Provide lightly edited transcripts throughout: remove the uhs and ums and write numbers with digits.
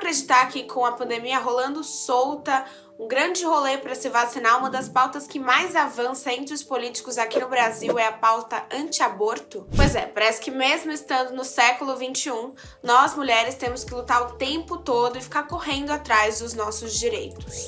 acreditar que com a pandemia rolando solta, um grande rolê para se vacinar, uma das pautas que mais avança entre os políticos aqui no Brasil é a pauta anti-aborto? Pois é, parece que mesmo estando no século XXI, nós mulheres temos que lutar o tempo todo e ficar correndo atrás dos nossos direitos.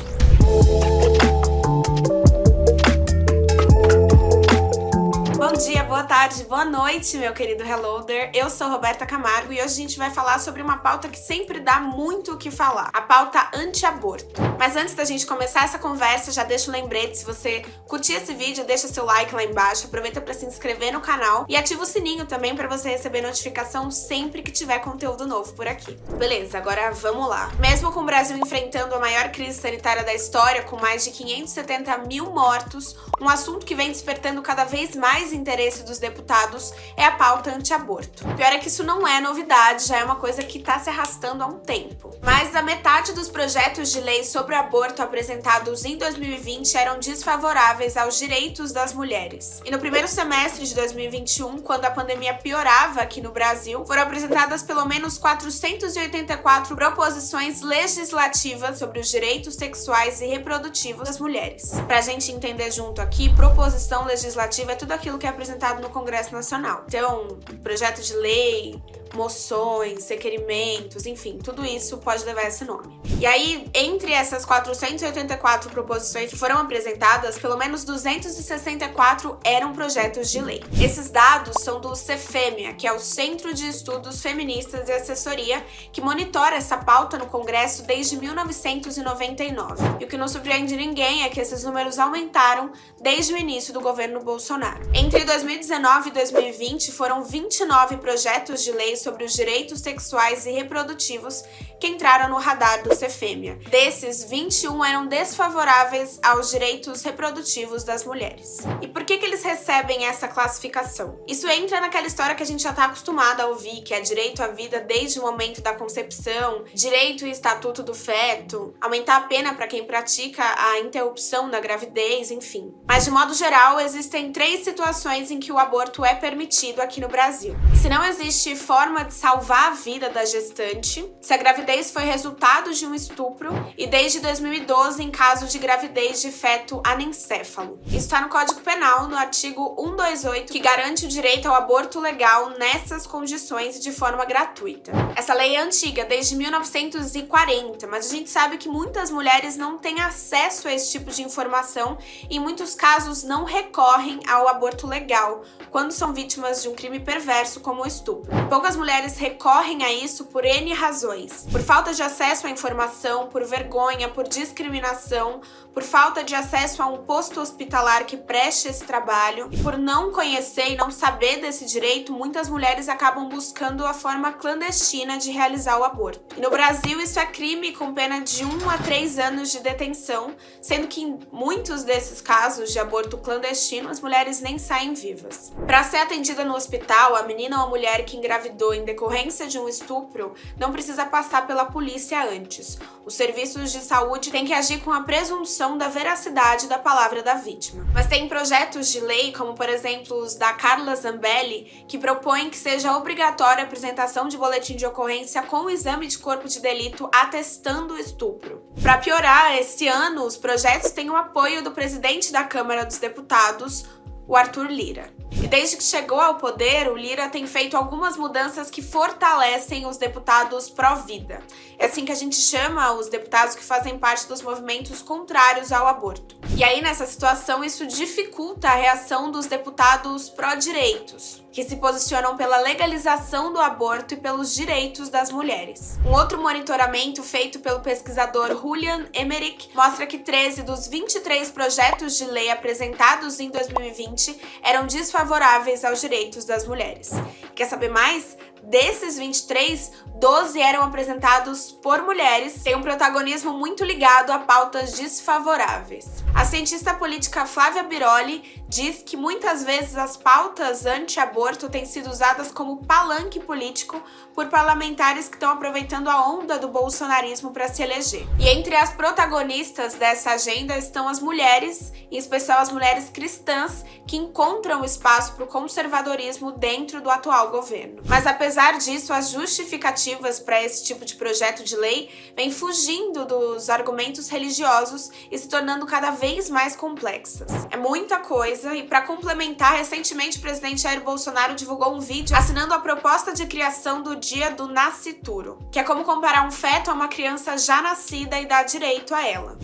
Bom dia, boa tarde, boa noite, meu querido Reloader. Eu sou Roberta Camargo e hoje a gente vai falar sobre uma pauta que sempre dá muito o que falar, a pauta anti-aborto. Mas antes da gente começar essa conversa, já deixa um lembrete, se você curtir esse vídeo, deixa seu like lá embaixo, aproveita para se inscrever no canal e ativa o sininho também para você receber notificação sempre que tiver conteúdo novo por aqui. Beleza, agora vamos lá. Mesmo com o Brasil enfrentando a maior crise sanitária da história, com mais de 570 mil mortos, um assunto que vem despertando cada vez mais interesse dos deputados é a pauta anti-aborto. Pior é que isso não é novidade, já é uma coisa que está se arrastando há um tempo. Mais da metade dos projetos de lei sobre aborto apresentados em 2020 eram desfavoráveis aos direitos das mulheres. E no primeiro semestre de 2021, quando a pandemia piorava aqui no Brasil, foram apresentadas pelo menos 484 proposições legislativas sobre os direitos sexuais e reprodutivos das mulheres. Pra gente entender junto aqui, proposição legislativa é tudo aquilo que é apresentado no Congresso Nacional. Então, projeto de lei, moções, requerimentos, enfim, tudo isso pode levar esse nome. E aí, entre essas 484 proposições que foram apresentadas, pelo menos 264 eram projetos de lei. Esses dados são do Cefêmea, que é o Centro de Estudos Feministas e Assessoria, que monitora essa pauta no Congresso desde 1999. E o que não surpreende ninguém é que esses números aumentaram desde o início do governo Bolsonaro. Entre 2019 e 2020, foram 29 projetos de lei sobre os direitos sexuais e reprodutivos que entraram no radar do Cefêmea. Desses, 21 eram desfavoráveis aos direitos reprodutivos das mulheres. E por que eles recebem essa classificação? Isso entra naquela história que a gente já está acostumado a ouvir, que é direito à vida desde o momento da concepção, direito e estatuto do feto, aumentar a pena para quem pratica a interrupção da gravidez, enfim. Mas, de modo geral, existem 3 situações em que o aborto é permitido aqui no Brasil. Se não existe forma de salvar a vida da gestante, se a gravidez foi resultado de um estupro e desde 2012 em caso de gravidez de feto anencéfalo. Isso está no Código Penal, no artigo 128, que garante o direito ao aborto legal nessas condições e de forma gratuita. Essa lei é antiga, desde 1940, mas a gente sabe que muitas mulheres não têm acesso a esse tipo de informação e em muitos casos não recorrem ao aborto legal, quando são vítimas de um crime perverso como o estupro. Poucas mulheres recorrem a isso por N razões. Por falta de acesso à informação, por vergonha, por discriminação, por falta de acesso a um posto hospitalar que preste esse trabalho, e por não conhecer e não saber desse direito, muitas mulheres acabam buscando a forma clandestina de realizar o aborto. E no Brasil isso é crime com pena de 1 a 3 anos de detenção, sendo que em muitos desses casos de aborto clandestino, as mulheres nem saem vivas. Para ser atendida no hospital, a menina ou a mulher que engravidou em decorrência de um estupro não precisa passar pela polícia antes. Os serviços de saúde têm que agir com a presunção da veracidade da palavra da vítima. Mas tem projetos de lei, como por exemplo os da Carla Zambelli, que propõem que seja obrigatória a apresentação de boletim de ocorrência com o exame de corpo de delito atestando o estupro. Para piorar, esse ano os projetos têm o apoio do presidente da Câmara dos Deputados, o Arthur Lira. E desde que chegou ao poder, o Lira tem feito algumas mudanças que fortalecem os deputados pró-vida. É assim que a gente chama os deputados que fazem parte dos movimentos contrários ao aborto. E aí, nessa situação, isso dificulta a reação dos deputados pró-direitos, que se posicionam pela legalização do aborto e pelos direitos das mulheres. Um outro monitoramento feito pelo pesquisador Julian Emmerich mostra que 13 dos 23 projetos de lei apresentados em 2020 eram desfavoráveis aos direitos das mulheres. Quer saber mais? Desses 23, 12 eram apresentados por mulheres, têm um protagonismo muito ligado a pautas desfavoráveis. A cientista política Flávia Biroli diz que muitas vezes as pautas anti-aborto têm sido usadas como palanque político por parlamentares que estão aproveitando a onda do bolsonarismo para se eleger. E entre as protagonistas dessa agenda estão as mulheres, em especial as mulheres cristãs, que encontram espaço para o conservadorismo dentro do atual governo. Mas apesar apesar disso, as justificativas para esse tipo de projeto de lei vêm fugindo dos argumentos religiosos e se tornando cada vez mais complexas. É muita coisa e, para complementar, recentemente o presidente Jair Bolsonaro divulgou um vídeo assinando a proposta de criação do Dia do Nascituro, que é como comparar um feto a uma criança já nascida e dar direito a ela.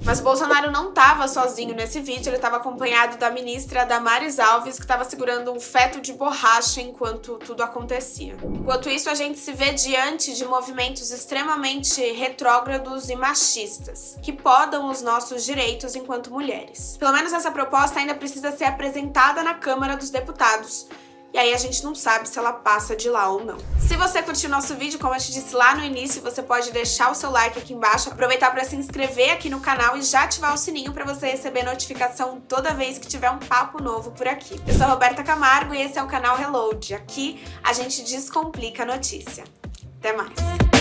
Mas o Bolsonaro não estava sozinho nesse vídeo, ele estava acompanhado da ministra Damares Alves, que estava segurando um feto de borracha enquanto tudo acontecia. Enquanto isso, a gente se vê diante de movimentos extremamente retrógrados e machistas, que podam os nossos direitos enquanto mulheres. Pelo menos essa proposta ainda precisa ser apresentada na Câmara dos Deputados, e aí a gente não sabe se ela passa de lá ou não. Se você curtiu o nosso vídeo, como eu te disse lá no início, você pode deixar o seu like aqui embaixo, aproveitar para se inscrever aqui no canal e já ativar o sininho para você receber notificação toda vez que tiver um papo novo por aqui. Eu sou a Roberta Camargo e esse é o canal Reload. Aqui a gente descomplica a notícia. Até mais!